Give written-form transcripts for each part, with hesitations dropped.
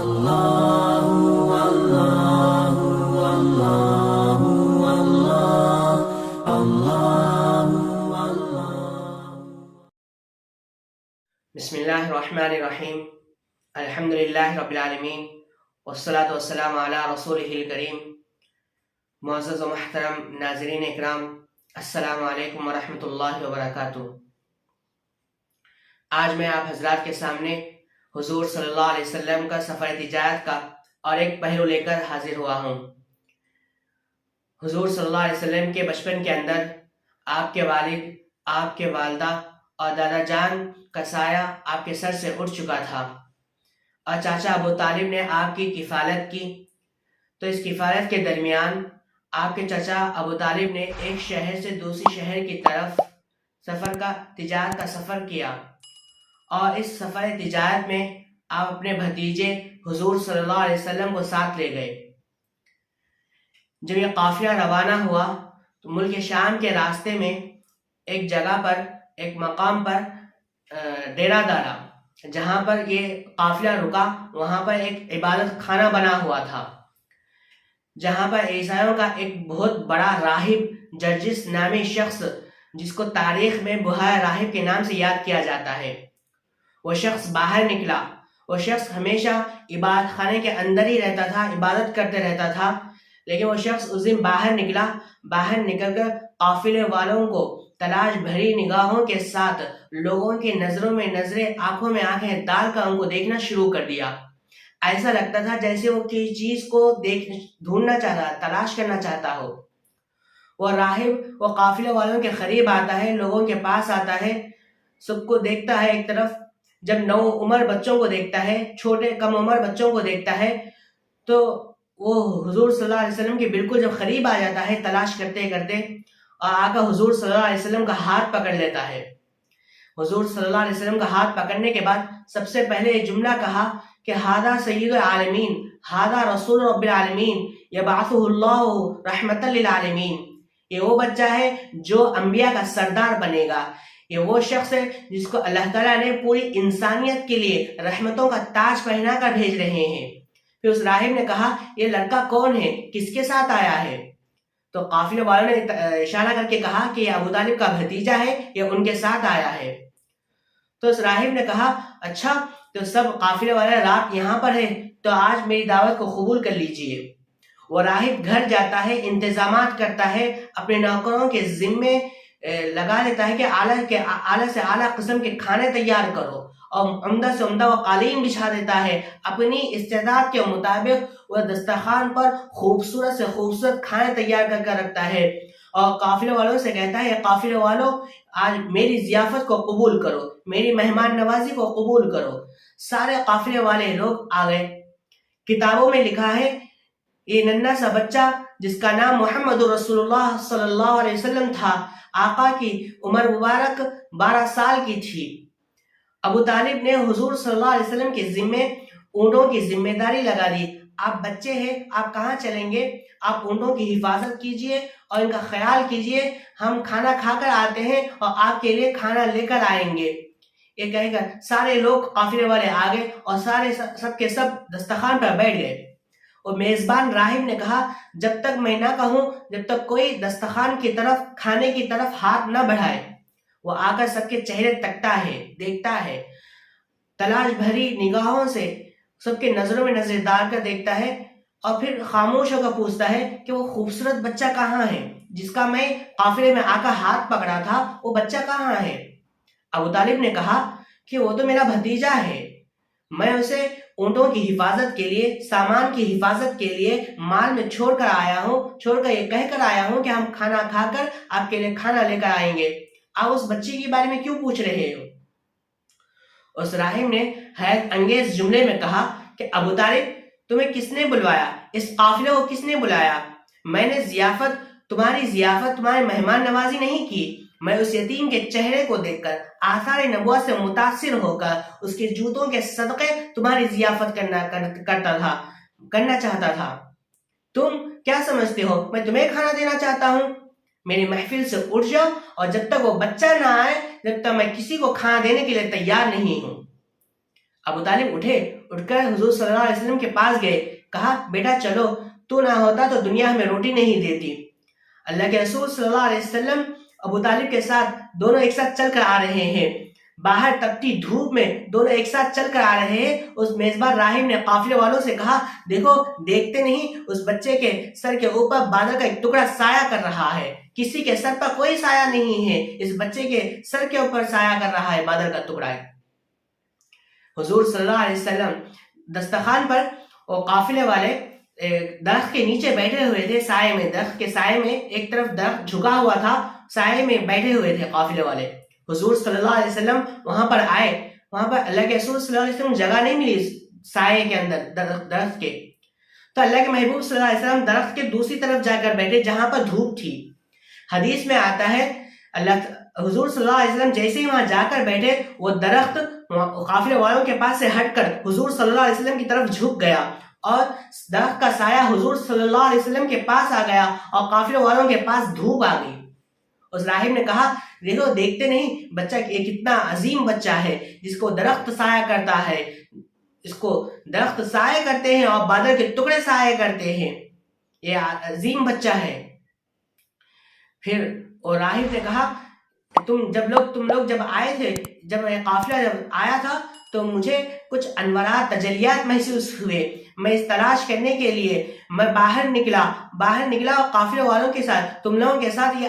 اللہ اللہ اللہ اللہ اللہ۔ بسم اللہ الرحمن الرحیم، الحمدللہ رب العالمین، والصلاة والسلام علی رسولہ الکریم۔ معزز و محترم ناظرین اکرام، السلام علیکم ورحمۃ اللہ وبرکاتہ۔ آج میں آپ حضرات کے سامنے حضور صلی اللہ علیہ وسلم کا سفر تجارت کا اور ایک پہلو لے کر حاضر ہوا ہوں۔ حضور صلی اللہ علیہ وسلم کے بچپن کے اندر آپ کے والد، آپ کے والدہ اور دادا جان کا سایہ آپ کے سر سے اٹھ چکا تھا، اور چاچا ابو طالب نے آپ کی کفالت کی۔ تو اس کفالت کے درمیان آپ کے چچا ابو طالب نے ایک شہر سے دوسری شہر کی طرف تجارت کا سفر کیا، اور اس سفر تجارت میں آپ اپنے بھتیجے حضور صلی اللہ علیہ وسلم کو ساتھ لے گئے۔ جب یہ قافلہ روانہ ہوا تو ملک شام کے راستے میں ایک جگہ پر، ایک مقام پر ڈیرا ڈالا، جہاں پر یہ قافلہ رکا۔ وہاں پر ایک عبادت خانہ بنا ہوا تھا، جہاں پر عیسائیوں کا ایک بہت بڑا راہب جرجس نامی شخص، جس کو تاریخ میں بہائے راہب کے نام سے یاد کیا جاتا ہے، وہ شخص باہر نکلا۔ وہ شخص ہمیشہ عبادت خانے کے اندر ہی رہتا تھا، عبادت کرتے رہتا تھا، لیکن وہ شخص اس دن باہر نکلا۔ باہر نکل کر قافلے والوں کو تلاش بھری نگاہوں کے ساتھ، لوگوں کی نظروں میں نظریں، آنکھوں میں آنکھیں ڈال کر ان کو دیکھنا شروع کر دیا۔ ایسا لگتا تھا جیسے وہ کسی چیز کو ڈھونڈنا چاہتا، تلاش کرنا چاہتا ہو۔ وہ راہب وہ قافلے والوں کے قریب آتا ہے، لوگوں کے پاس آتا ہے، سب کو دیکھتا ہے ایک طرف۔ جب نو عمر بچوں کو دیکھتا ہے، چھوٹے کم عمر بچوں کو دیکھتا ہے، تو وہ حضور صلی اللہ علیہ وسلم کے بالکل جب قریب آ جاتا ہے تلاش کرتے کرتے، اور آ کر حضور صلی اللہ علیہ وسلم کا ہاتھ پکڑ لیتا ہے۔ حضور صلی اللہ علیہ وسلم کا ہاتھ پکڑنے کے بعد سب سے پہلے یہ جملہ کہا کہ ھذا سید العالمین، ھذا رسول رب العالمین، یبعثہ اللہ رحمۃ للعالمین۔ یہ وہ بچہ ہے جو انبیاء کا سردار بنے گا، یہ وہ شخص ہے جس کو اللہ تعالیٰ نے پوری انسانیت کے لیے رحمتوں کا تاج پہنا کر بھیج رہے ہیں۔ پھر اس راہب نے کہا، یہ لڑکا کون ہے، کس کے ساتھ آیا ہے؟ تو قافلے والوں نے اشارہ کر کے کہا کہ یہ ابو طالب کا بھتیجا ہے، یہ ان کے ساتھ آیا ہے۔ تو اس راہب نے کہا، اچھا تو سب قافلے والے رات یہاں پر ہے، تو آج میری دعوت کو قبول کر لیجئے۔ وہ راہب گھر جاتا ہے، انتظامات کرتا ہے، اپنے نوکروں کے ذمے لگا لیتا ہے کہ اعلیٰ سے اعلیٰ قسم کے کھانے تیار کرو، اور عمدہ سے عمدہ وہ قالین بچھا دیتا ہے۔ اپنی استعداد کے مطابق وہ دسترخوان پر خوبصورت سے خوبصورت کھانے تیار کر کر رکھتا ہے، اور قافلے والوں سے کہتا ہے، قافلے والوں آج میری ضیافت کو قبول کرو، میری مہمان نوازی کو قبول کرو۔ سارے قافلے والے لوگ آ گئے۔ کتابوں میں لکھا ہے یہ ننھا سا بچہ جس کا نام محمد رسول اللہ صلی اللہ علیہ وسلم تھا، آقا کی عمر مبارک 12 سال کی تھی۔ ابو طالب نے حضور صلی اللہ علیہ وسلم کے ذمے اونٹوں کی ذمہ داری لگا دی۔ آپ بچے ہیں، آپ کہاں چلیں گے؟ آپ اونٹوں کی حفاظت کیجئے اور ان کا خیال کیجئے، ہم کھانا کھا کر آتے ہیں اور آپ کے لیے کھانا لے کر آئیں گے۔ یہ کہہ کر سارے لوگ قافلے والے آگے، اور سب کے سب دسترخوان پر بیٹھ گئے۔ اور میزبان راہب نے کہا، جب تک میں نہ کہوں، جب تک کوئی دسترخوان کی طرف، کھانے کی طرف ہاتھ نہ بڑھائے۔ وہ آ کر سب کے چہرے تکتا ہے، دیکھتا ہے، تلاش بھری نگاہوں سے سب کے نظروں میں نظر ڈال کر دیکھتا ہے، اور پھر خاموش ہو کر پوچھتا ہے کہ وہ خوبصورت بچہ کہاں ہے جس کا میں قافلے میں آ کر ہاتھ پکڑا تھا، وہ بچہ کہاں ہے؟ ابو طالب نے کہا کہ وہ تو میرا بھتیجا ہے، میں اسے اونٹوں کی حفاظت کے لیے، سامان کی حفاظت کے لیے مال میں چھوڑ کر آیا ہوں، چھوڑ کر یہ کہہ کر آیا ہوں کہ ہم کھانا کھا کر آپ کے لیے کھانا لے کر آئیں گے، آپ اس بچے کے بارے میں کیوں پوچھ رہے ہو؟ اس راہب نے حیرت انگیز جملے میں کہا کہ ابو طالب، تمہیں کس نے بلوایا؟ اس قافلے کو کس نے بلایا؟ میں نے تمہاری مہمان نوازی نہیں کی، میں اس یتیم کے چہرے کو دیکھ کر، آثار نبوت سے متاثر ہو کر، اس کے جوتوں کے صدقے تمہاری ضیافت کرنا چاہتا تھا۔ تم کیا سمجھتے ہو میں تمہیں کھانا دینا چاہتا ہوں؟ میری محفل سے اٹھ جاؤ، اور جب تک وہ بچہ نہ آئے، جب تک میں کسی کو کھانا دینے کے لیے تیار نہیں ہوں۔ ابو طالب اٹھے، اٹھ کر حضور صلی اللہ علیہ وسلم کے پاس گئے، کہا بیٹا چلو، تو نہ ہوتا تو دنیا ہمیں روٹی نہیں دیتی۔ اللہ کے رسول صلی اللہ علیہ وسلم ابو طالب کے ساتھ دونوں ایک ساتھ چل کر آ رہے ہیں، باہر تپتی دھوپ میں دونوں ایک ساتھ چل کر آ رہے ہیں۔ اس میزبان راہب نے قافلے والوں سے کہا، دیکھو دیکھتے نہیں اس بچے کے سر کے اوپر بادل کا ایک ٹکڑا سایہ کر رہا ہے، کسی کے سر پر کوئی سایہ نہیں ہے، اس بچے کے سر کے اوپر سایہ کر رہا ہے بادل کا ٹکڑا ہے۔ حضور صلی اللہ علیہ وسلم دسترخوان پر وہ قافلے والے درخت کے نیچے بیٹھے ہوئے تھے، سائے میں، درخت کے سائے میں، ایک طرف درخت جھکا ہوا تھا، سائے میں بیٹھے ہوئے تھے قافلے والے۔ حضور صلی اللہ علیہ وسلم وہاں پر آئے، وہاں پر اللہ کے رسول صلی اللہ علیہ وسلم جگہ نہیں ملی سائے کے اندر درخت کے، تو اللہ کے محبوب صلی اللہ علیہ وسلم درخت کے دوسری طرف جا کر بیٹھے جہاں پر دھوپ تھی۔ حدیث میں آتا ہے حضور صلی اللہ علیہ وسلم جیسے ہی وہاں جا کر بیٹھے، وہ درخت قافلے والوں کے پاس سے ہٹ کر حضور صلی اللہ علیہ وسلم کی طرف جھک گیا، اور درخت کا سایہ حضور صلی اللہ علیہ وسلم کے پاس آ گیا اور قافلے والوں کے پاس دھوپ آ گئی۔ اس راہب نے کہا، دیکھو دیکھتے نہیں بچہ یہ کتنا عظیم بچہ ہے، جس کو درخت سایہ کرتا ہے، اس کو درخت سایہ کرتے ہیں اور بادل کے ٹکڑے سایہ کرتے ہیں، یہ عظیم بچہ ہے۔ پھر وہ راہب نے کہا، تم لوگ جب آئے تھے، جب یہ قافلہ جب آیا تھا تو مجھے کچھ انوارات تجلیات محسوس ہوئے، میں اس تلاش کرنے کے لیے میں باہر نکلا اور قافلے والوں کے ساتھ، تم لوگوں کے ساتھ یہ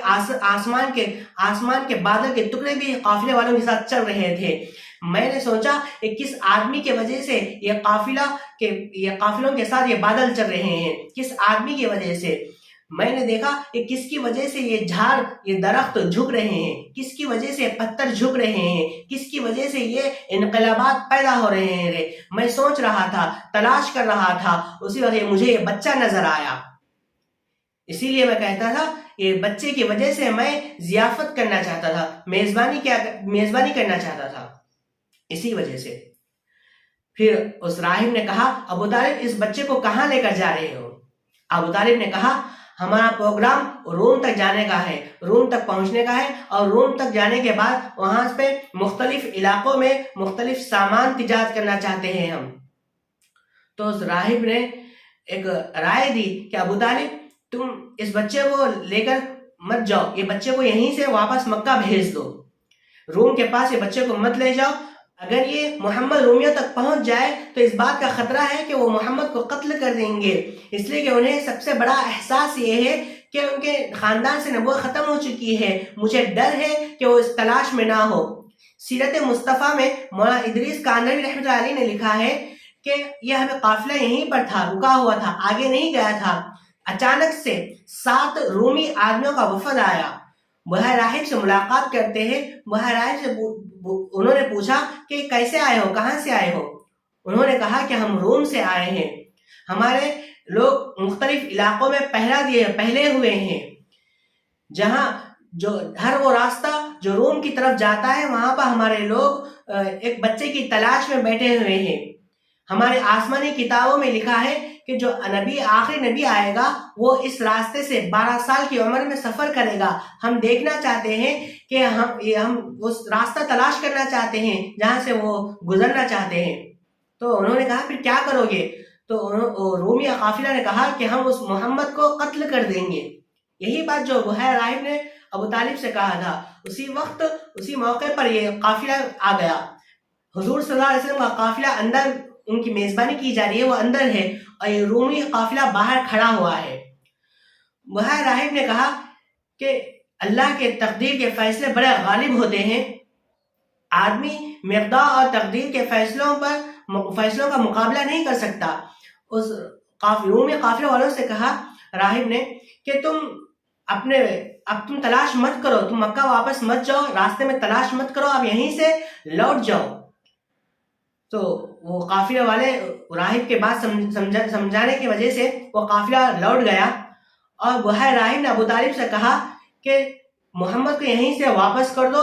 آسمان کے بادل کے ٹکڑے بھی قافلے والوں کے ساتھ چل رہے تھے۔ میں نے سوچا کہ کس آدمی کی وجہ سے یہ قافلوں کے ساتھ یہ بادل چل رہے ہیں، کس آدمی کی وجہ سے۔ میں نے دیکھا کہ کس کی وجہ سے یہ جھاڑ، یہ درخت جھک رہے ہیں، کس کی وجہ سے پتھر جھک رہے ہیں، کس کی وجہ سے یہ انقلابات پیدا ہو رہے ہیں۔ میں سوچ رہا تھا، تلاش کر رہا تھا، اسی وقت مجھے یہ بچہ نظر آیا۔ اسی لیے میں کہتا تھا، یہ بچے کی وجہ سے میں ضیافت کرنا چاہتا تھا، میزبانی کرنا چاہتا تھا، اسی وجہ سے۔ پھر اس راہب نے کہا، ابو طالب اس بچے کو کہاں لے کر جا رہے ہو؟ ابو طالب نے کہا، ہمارا پروگرام روم تک جانے کا ہے، روم تک پہنچنے کا ہے، اور روم تک جانے کے بعد وہاں پہ مختلف علاقوں میں مختلف سامان تجارت کرنا چاہتے ہیں ہم۔ تو اس راہب نے ایک رائے دی کہ ابو طالب تم اس بچے کو لے کر مت جاؤ، یہ بچے کو یہیں سے واپس مکہ بھیج دو، روم کے پاس یہ بچے کو مت لے جاؤ۔ اگر یہ محمد رومیوں تک پہنچ جائے تو اس بات کا خطرہ ہے کہ وہ محمد کو قتل کر دیں گے، اس لیے کہ انہیں سب سے بڑا احساس یہ ہے کہ ان کے خاندان سے نبوت ختم ہو چکی ہے، مجھے ڈر ہے کہ وہ اس تلاش میں نہ ہو۔ سیرت مصطفیٰ میں مولانا ادریس کاندھلوی رحمۃ اللہ علیہ نے لکھا ہے کہ یہ ہمیں قافلہ یہیں پر تھا، رکا ہوا تھا، آگے نہیں گیا تھا۔ اچانک سے 7 رومی آدمیوں کا وفد آیا، بحیر راہب سے ملاقات کرتے ہیں۔ بحیر راہب سے انہوں نے پوچھا کہ کیسے آئے ہو، کہاں سے آئے ہو؟ انہوں نے کہا کہ ہم روم سے آئے ہیں، ہمارے لوگ مختلف علاقوں میں پہلے ہوئے ہیں، جہاں جو ہر وہ راستہ جو روم کی طرف جاتا ہے وہاں پر ہمارے لوگ ایک بچے کی تلاش میں بیٹھے ہوئے ہیں۔ ہمارے آسمانی کتابوں میں لکھا ہے کہ جو آخری نبی آئے گا وہ اس راستے سے 12 سال کی عمر میں سفر کرے گا۔ ہم دیکھنا چاہتے ہیں کہ ہم اس راستہ تلاش کرنا چاہتے ہیں جہاں سے وہ گزرنا چاہتے ہیں۔ تو انہوں نے کہا پھر کیا کرو گے؟ تو رومی قافلہ نے کہا کہ ہم اس محمد کو قتل کر دیں گے۔ یہی بات جو بحیر راہب نے ابو طالب سے کہا تھا، اسی موقع پر یہ قافلہ آ گیا۔ حضور صلی اللہ علیہ وسلم کا قافلہ اندر، ان کی میزبانی کی جا رہی ہے، وہ اندر ہے، اور یہ رومی قافلہ باہر کھڑا ہوا ہے۔ بحیر راہب نے کہا کہ اللہ کے تقدیر کے فیصلے بڑے غالب ہوتے ہیں، آدمی مقدار اور تقدیر کے فیصلوں کا مقابلہ نہیں کر سکتا۔ اس رومی قافلے والوں سے کہا راہب نے کہ تم تلاش مت کرو، تم مکہ واپس مت جاؤ، راستے میں تلاش مت کرو، آپ یہیں سے لوٹ جاؤ۔ تو وہ قافلے والے راہب کے بات سمجھانے کی وجہ سے وہ قافلہ لوٹ گیا، اور بحیر راہب نے ابو طالب سے کہا کہ محمد کو یہیں سے واپس کر دو،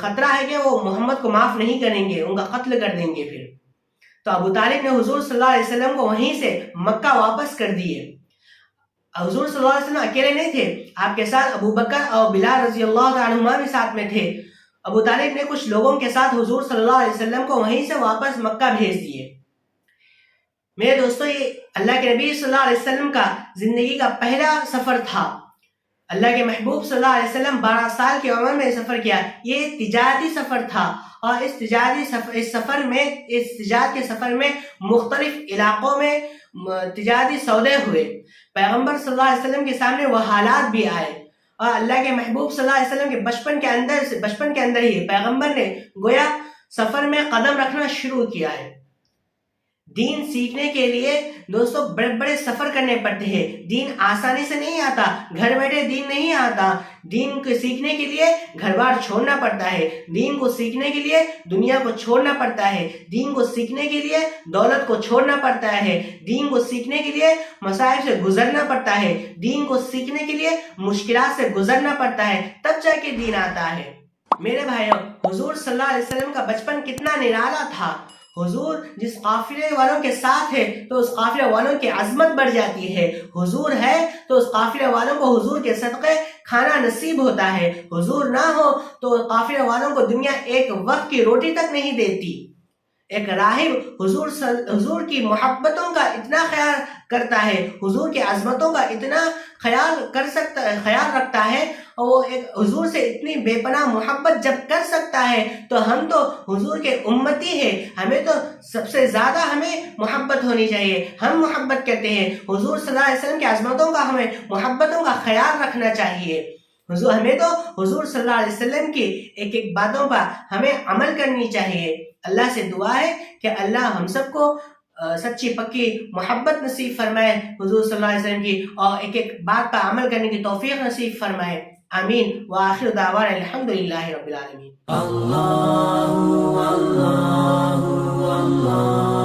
خطرہ ہے کہ وہ محمد کو معاف نہیں کریں گے، ان کا قتل کر دیں گے پھر۔ تو ابو طالب نے حضور صلی اللہ علیہ وسلم کو وہیں سے مکہ واپس کر دیے۔ حضور صلی اللہ علیہ وسلم اکیلے نہیں تھے، آپ کے ساتھ ابو بکر اور بلال رضی اللہ تعالیٰ عنہما بھی ساتھ میں تھے۔ ابو طالب نے کچھ لوگوں کے ساتھ حضور صلی اللہ علیہ وسلم کو وہیں سے واپس مکہ بھیج دیے۔ میرے دوستو، یہ اللہ کے نبی صلی اللہ علیہ وسلم کا زندگی کا پہلا سفر تھا. اللہ کے محبوب صلی اللہ علیہ وسلم 12 سال کی عمر میں سفر کیا. یہ تجارتی سفر تھا اور اس تجارت کے سفر میں مختلف علاقوں میں تجارتی سودے ہوئے. پیغمبر صلی اللہ علیہ وسلم کے سامنے وہ حالات بھی آئے اور اللہ کے محبوب صلی اللہ علیہ وسلم کے بچپن کے اندر ہی پیغمبر نے گویا سفر میں قدم رکھنا شروع کیا ہے. دین سیکھنے کے لیے دوستو بڑے بڑے سفر کرنے پڑتے ہیں. دین آسانی سے نہیں آتا، گھر بیٹھے دین نہیں آتا. دین کو سیکھنے کے لیے گھر بار چھوڑنا پڑتا ہے. دین کو سیکھنے کے لیے دنیا کو چھوڑنا پڑتا ہے. دین کو سیکھنے کے لیے دولت کو چھوڑنا پڑتا ہے. دین کو سیکھنے کے لیے مصائب سے گزرنا پڑتا ہے. دین کو سیکھنے کے لیے مشکلات سے گزرنا پڑتا ہے، تب جا کے دین آتا ہے. میرے بھائیوں، حضور صلی اللہ علیہ وسلم کا بچپن کتنا نرالا تھا. حضور جس قافلے والوں کے ساتھ ہے تو اس قافلے والوں کی عظمت بڑھ جاتی ہے. حضور ہے تو اس قافلے والوں کو حضور کے صدقے کھانا نصیب ہوتا ہے. حضور نہ ہو تو قافلے والوں کو دنیا ایک وقت کی روٹی تک نہیں دیتی. ایک راہب حضور کی محبتوں کا اتنا خیال کرتا ہے، حضور کی عظمتوں کا اتنا خیال رکھتا ہے، اور وہ ایک حضور سے اتنی بے پناہ محبت جب کر سکتا ہے تو ہم تو حضور کے امتی ہیں. ہمیں تو سب سے زیادہ محبت ہونی چاہیے. ہم محبت کرتے ہیں حضور صلی اللہ علیہ وسلم کی عظمتوں کا، ہمیں محبتوں کا خیال رکھنا چاہیے. ہمیں تو حضور صلی اللہ علیہ وسلم کی ایک ایک باتوں پر ہمیں عمل کرنی چاہیے. اللہ سے دعا ہے کہ اللہ ہم سب کو سچی پکی محبت نصیب فرمائے حضور صلی اللہ علیہ وسلم کی، اور ایک ایک بات پر عمل کرنے کی توفیق نصیب فرمائے. آمین. وآخر دعوانا الحمدللہ رب العالمین. اللہ اللہ اللہ.